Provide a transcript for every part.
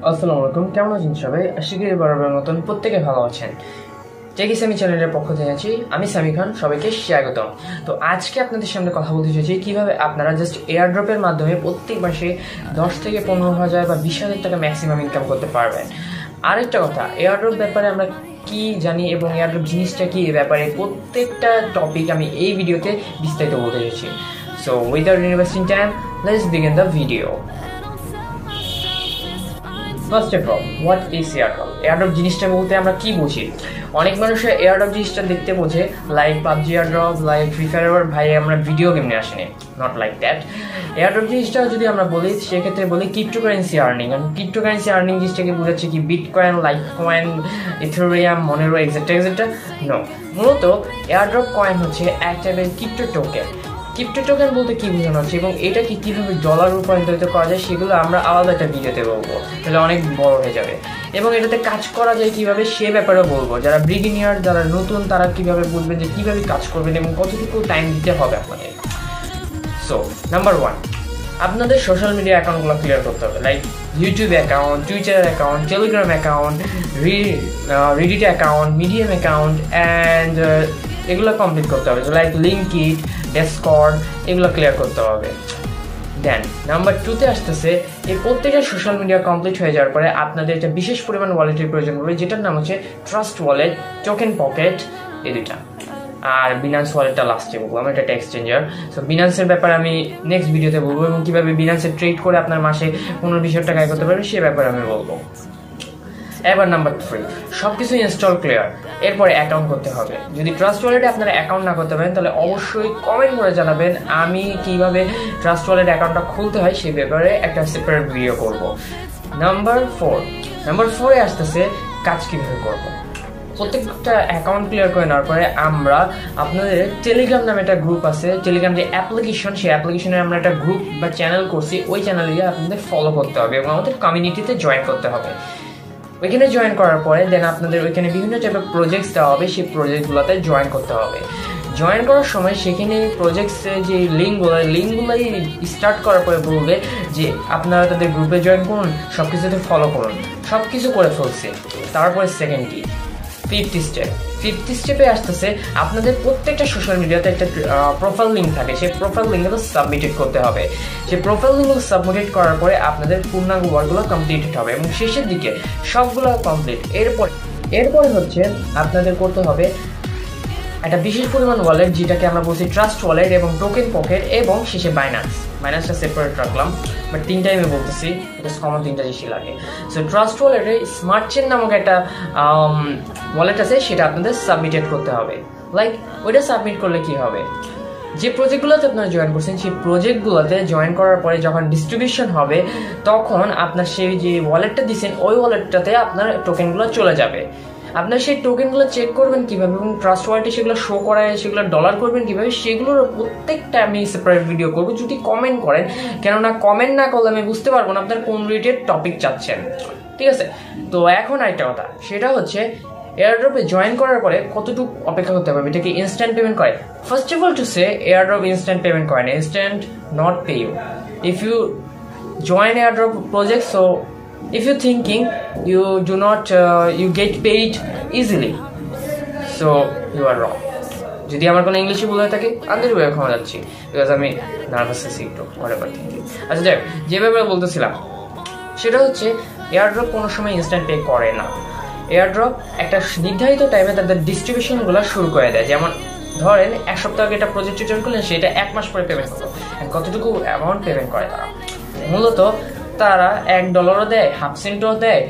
আসসালামু আলাইকুম, কেমন আছেন সবাই? আশা করি বরাবরের মতন প্রত্যেকে ভালো আছেন। techysamioffcial চ্যানেলের পক্ষ থেকে আছি আমি সামি খান, সবাইকে স্বাগতম। তো আজকে আপনাদের সামনে কথা বলতে চাইছি কিভাবে আপনারা জাস্ট এয়ারড্রপের মাধ্যমে প্রত্যেক মাসে 10 থেকে 15,000 বা 20,000 টাকা ম্যাক্সিমাম ইনকাম করতে পারবেন। আরেকটা কথা, এয়ারড্রপ ব্যাপারে আমরা কি জানি এবং এয়ারড্রপ জিনিসটা কি, এ ব্যাপারে প্রত্যেকটা টপিক আমি এই ভিডিওতে বিস্তারিত বলতে চাইছি। So without investing time, let's begin the video. First of all, what is airdrop? Airdrop জিনিসটা বলতে আমরা কি বুঝি? অনেক মানুষের এয়ারড্রপ জিনিসটা দেখতে বোঝে like PUBG airdrop, like free fire. ভাই, আমরা ভিডিও গেম নিয়ে আসিনি, নট লাইক দ্যাট। এয়ারড্রপ জিনিসটা যদি আমরা বলি, সেক্ষেত্রে বলি ক্রিপ্টোকারেন্সি আর্নিং। কারণ ক্রিপ্টোকারেন্সি আর্নিং জিনিসটাকে বোঝাচ্ছে কি bitcoin, like coin, Ethereum, Monero, etcetera etcetera. No, মূলত এয়ারড্রপ কয়েন হচ্ছে এক টাইপের ক্রিপ্টো টোকেন। ক্রিপ্টো টোকেন বলতে কি বোঝানো হচ্ছে এবং এটাকে কীভাবে ডলার রূপান্তরিত করা যায় সেগুলো আমরা আলাদা একটা ভিডিওতে বলবো, তাহলে অনেক বড় হয়ে যাবে। এবং এটাতে কাজ করা যায় কীভাবে সে ব্যাপারেও বলবো। যারা বিগিনিয়ার, যারা নতুন, তারা কীভাবে বুঝবেন যে কীভাবে কাজ করবেন এবং কতটুকু টাইম দিতে হবে আপনাদের। সো নাম্বার 1, আপনাদের সোশ্যাল মিডিয়া অ্যাকাউন্টগুলো ক্লিয়ার করতে হবে, like YouTube account, Twitter account, Telegram account, Reddit account, medium account and এগুলো কমপ্লিট করতে হবে, লাইক লিঙ্কড, ডিসকর্ড, এগুলো ক্লিয়ার করতে হবে। দেন নাম্বার 2তে আসতেছে, এই প্রত্যেকটা সোশ্যাল মিডিয়া কমপ্লিট হয়ে যাওয়ার পরে আপনাদের একটা বিশেষ পরিমাণ ওয়ালেটের প্রয়োজন পড়বে, যেটার নাম হচ্ছে ট্রাস্ট ওয়ালেট, টোকেন পকেট, এই দুইটা। আর বিনান্স ওয়ালেটটা লাস্টে বলবো, আমার এটা একটা এক্সচেঞ্জার। সো বিনান্সের ব্যাপারে আমি নেক্সট ভিডিওতে বলবো এবং কীভাবে বিনান্সে ট্রেড করে আপনার মাসে 15-20 টাকা আয় করতে পারবে সে ব্যাপারে আমি বলবো। এবার নাম্বার 3, সব কিছু ইনস্টল ক্লিয়ার, এরপরে অ্যাকাউন্ট করতে হবে। যদি ট্রাস্ট ওয়ালেটে আপনারা অ্যাকাউন্ট না করতে পারেন তাহলে অবশ্যই কমেন্ট করে জানাবেন, আমি কিভাবে ট্রাস্ট ওয়ালেট অ্যাকাউন্টটা খুলতে হয় সেই ব্যাপারে একটা সেপারেট ভিডিও করব। নাম্বার 4-এ আসতেছে কাজ কীভাবে করবো। প্রত্যেকটা অ্যাকাউন্ট ক্লিয়ার করে নেওয়ার পরে আমরা আপনাদের টেলিগ্রাম নামে একটা গ্রুপ আছে, টেলিগ্রাম যে অ্যাপ্লিকেশন, সেই অ্যাপ্লিকেশনে আমরা একটা গ্রুপ বা চ্যানেল করছি, ওই চ্যানেলে আপনাদের ফলো করতে হবে এবং আমাদের কমিউনিটিতে জয়েন করতে হবে। ওইখানে জয়েন করার পরে দেন আপনাদের ওইখানে বিভিন্ন টাইপের প্রজেক্টস দেওয়া হবে, সেই প্রজেক্টগুলোতে জয়েন করতে হবে। জয়েন করার সময় সেখানে প্রজেক্টসের যে লিঙ্কগুলোই স্টার্ট করার পরে বলবে যে আপনারা তাদের গ্রুপে জয়েন করুন, সব কিছুতে ফলো করুন। সব কিছু করে ফেলছে, তারপরে সেকেন্ড কি, ফিফথ স্টেপে আসতেছে আপনাদের প্রত্যেকটা সোশ্যাল মিডিয়াতে একটা প্রোফাইল লিঙ্ক থাকে, সেই প্রোফাইল লিঙ্কগুলো সাবমিটেড করতে হবে। সেই প্রোফাইল লিঙ্কগুলো সাবমিটেড করার পরে আপনাদের পূর্ণাঙ্গ ওয়ার্কগুলো কমপ্লিটেড হবে এবং শেষের দিকে সবগুলো কমপ্লিট। এরপরে হচ্ছে আপনাদের করতে হবে একটা বিশেষ পরিমাণ ওয়ালেট, যেটাকে আমরা বলছি ট্রাস্ট ওয়ালেট, এবং টোকেন পকেট, এবং শেষে বাইন্যান্সটা সেপারেট রাখলাম, বাট তিনটাই আমি বলতেছি, এটা কমন তিনটা জিনিসই লাগে। সো ট্রাস্ট ওয়ালেটে স্মার্ট চেন নামক একটা ওয়ালেট আছে, সেটা আপনাদের সাবমিটেড করতে হবে। লাইক ওইটা সাবমিট করলে কি হবে, যে প্রজেক্টগুলোতে আপনারা জয়েন করছেন সেই প্রজেক্টগুলোতে জয়েন করার পরে যখন ডিস্ট্রিবিউশন হবে তখন আপনার সেই যে ওয়ালেটটা দিচ্ছেন ওই ওয়ালেটটাতে আপনার টোকেনগুলো চলে যাবে। আপনার সেই টোকেনগুলো চেক করবেন কীভাবে এবং ট্রাস্ট ওয়ালেটে সেগুলো শো করায়, সেগুলো ডলার করবেন কীভাবে, সেগুলোর প্রত্যেকটা আমি সেপারেট ভিডিও করবো যদি কমেন্ট করেন। কেননা কমেন্ট না করলে আমি বুঝতে পারবো না আপনার কোন রিলেটেড টপিক চাচ্ছেন, ঠিক আছে? তো এখন আরেকটা কথা, সেটা হচ্ছে এয়ারড্রপে জয়েন করার পরে কতটুকু অপেক্ষা করতে হবে, এটা কি ইনস্ট্যান্ট পেমেন্ট করে? First of all to say, airdrop instant payment করে না, instant not pay you if you join airdrop project. So if you're thinking you do not you get paid easily, so you are wrong. যদি আমার কোনো ইংলিশে বলে থাকে আন্দাজ করে ক্ষমা যাচ্ছি, বিকজ আমি নার্ভাস আছি একটু whatever thinking. আচ্ছা যাই, যে ব্যাপারে বলতেছিলাম সেটা হচ্ছে এয়ারড্রপ কোনো সময় ইনস্ট্যান্ট পে করে না। এয়ারড্রপ একটা নির্ধারিত টাইমে তাদের ডিস্ট্রিবিউশনগুলো শুরু করে দেয়। যেমন ধরেন এক সপ্তাহ আগে একটা প্রজেক্ট জয়েন করলেন, সেটা 1 মাস পরে পেমেন্ট করবো। কতটুকু অ্যামাউন্ট পেমেন্ট করে তারা? মূলত তারা $1 দেয়, হাফ সেন্টও দেয়,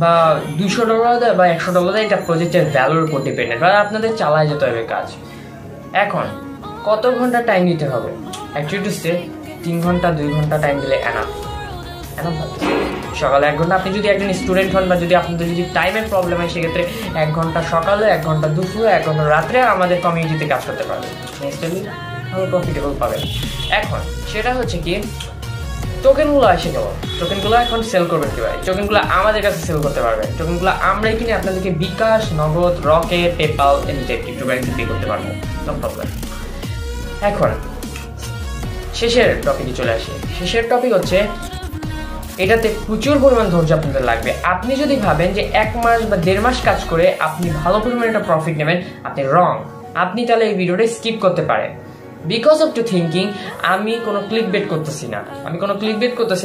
বা $200 দেয়, বা $100 দেয়। এটা প্রজেক্টের ভ্যালুর উপর ডিপেন্ডেন্ট, বা আপনাদের চালায় যেতে হবে কাজ। এখন কত ঘন্টা টাইম দিতে হবে? অ্যাকচুয়ালি টু সে 3 ঘন্টা 2 ঘন্টা টাইম দিলে এনাফ। সকালে 1 ঘন্টা, আপনি যদি একজন স্টুডেন্ট হন বা যদি আপনাদের যদি টাইমের প্রবলেম হয় সেক্ষেত্রে 1 ঘন্টা সকালে, 1 ঘন্টা দুপুরে, 1 ঘন্টা রাত্রে আমাদের কমিউনিটিতে কাজ করতে পারবেন, ইনস্ট্যান্টলি ভালো প্রফিটেবল পাবেন। এখন সেটা হচ্ছে কি, টোকেনগুলো এসে গেল, টোকেনগুলো এখন সেল করবেন কীভাবে? টোকেনগুলো আমাদের কাছে সেল করতে পারবেন। টোকেনগুলো আমরাই কিনে আপনাদেরকে বিকাশ, নগদ, রকেট, পেপাল, এমনি ক্রিপ্টোকারেন্সি পে করতে পারবো, নো প্রবলেম। এখন শেষের টপিকে চলে আসি। শেষের টপিক হচ্ছে এটাতে প্রচুর পরিমাণ ধৈর্য আপনাদের লাগবে। আপনি যদি ভাবেন যে 1 মাস বা 1.5 মাস কাজ করে আপনি ভালো পরিমাণে একটা প্রফিট নেবেন, আপনি রং। আপনি তাহলে এই ভিডিওটা স্কিপ করতে পারেন। বিকজ অফ টু থিঙ্কিং আমি কোনো ক্লিক বেট করতেছি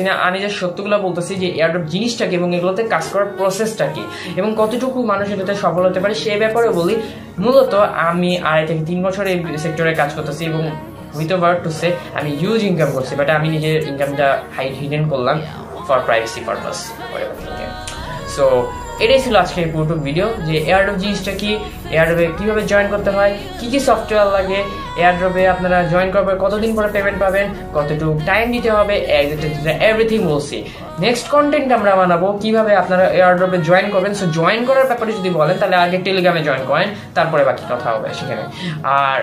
না, আমি যে সত্যগুলো বলতেছি যে এয়ারড্রপ জিনিসটা কি এবং এগুলোতে কাজ করার প্রসেসটা কি এবং কতটুকু মানুষ এটাতে সফল হতে পারে সেই ব্যাপারে বলি। মূলত আমি 2.5 থেকে 3 বছর এই সেক্টরে কাজ করতেছি এবং উইথ ওভার টু সে আমি হিউজ ইনকাম করছি, বাট আমি নিজের ইনকামটা হিডেন করলাম ফর প্রাইভেসি পারপাস। সো এটাই ছিল আজকের পুরো ভিডিও, যে এয়ারড্রপ জিনিসটা কি, এয়ারড্রপে কীভাবে জয়েন করতে হয়, কী কী সফটওয়্যার লাগে, এয়ারড্রপে আপনারা জয়েন করবেন কতদিন পরে পেমেন্ট পাবেন, কতটুকু টাইম দিতে হবে, এভরিথিং বলছি। নেক্সট কন্টেন্ট আমরা বানাবো কীভাবে আপনারা এয়ারড্রপে জয়েন করবেন। সো জয়েন করার ব্যাপারে যদি বলেন তাহলে আগে টেলিগ্রামে জয়েন করেন, তারপরে বাকি কথা হবে সেখানে। আর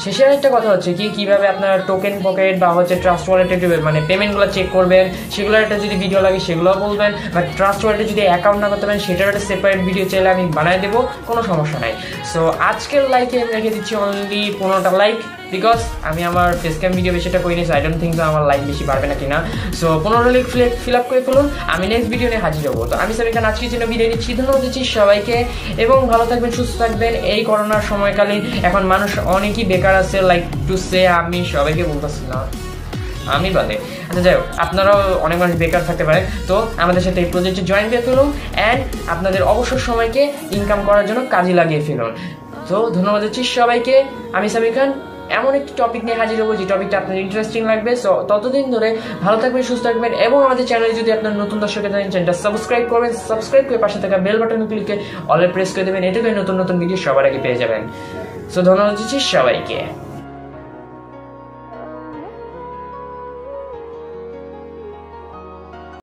শেষের একটা কথা হচ্ছে কি, কিভাবে আপনার টোকেন পকেট বা হচ্ছে ট্রাস্ট ওয়ালেটে মানে পেমেন্টগুলো চেক করবেন, সেগুলোর একটা যদি ভিডিও লাগে সেগুলোও বলবেন, বা ট্রাস্ট ওয়ালেটে যদি অ্যাকাউন্ট না করতে পারেন সেটার একটা সেপারেট ভিডিও চাইলে আমি বানিয়ে দেবো, কোনো সমস্যা নাই। সো আজকের লাইকে আমি রেখে দিচ্ছি অনলি 15টা লাইক, বিকজ আমি আমার ফেস ক্যাম ভিডিও বেশিটা করি নি, সো আই ডোন্ট থিঙ্ক আমার লাইক বেশি বাড়বে না কিনা। সো 15টা লাইক ফিল আপ করে ফেলুন, আমি নেক্সট ভিডিও নিয়ে হাজির হবো। তো আমি সামিখান আজকের জন্য বিদায় নিচ্ছি, ধন্যবাদ দিচ্ছি সবাইকে এবং ভালো থাকবেন, সুস্থ থাকবেন। এই করোনার সময়কালীন এখন মানুষ অনেকই বেকার আছে, লাইক টু সে আমি সবাইকে বলতেছি না, আমি বাদে। আচ্ছা যাই হোক, আপনারাও অনেক মানুষ বেকার থাকতে পারে, তো আমাদের সাথে এই প্রজেক্টে জয়েন করে ফেলুন অ্যান্ড আপনাদের অবসর সময়কে ইনকাম করার জন্য কাজে লাগিয়ে ফেলুন। তো ধন্যবাদ দিচ্ছি সবাইকে, আমি সামির খান এমন একটি টপিক নিয়ে হাজির হবো যে টপিকটা আপনার ইন্টারেস্টিং লাগবে। সো ততদিন ধরে ভালো থাকবেন, সুস্থ থাকবেন এবং আমাদের চ্যানেলে যদি আপনার নতুন দর্শক থাকেন চ্যানেলটা সাবস্ক্রাইব করবেন, সাবস্ক্রাইব করে পাশে থাকা বেল বাটনে ক্লিক করে অলে প্রেস করে দেবেন, এতে করে নতুন নতুন ভিডিও সবার আগে পেয়ে যাবেন। সো ধন্যবাদ দিচ্ছি সবাইকে।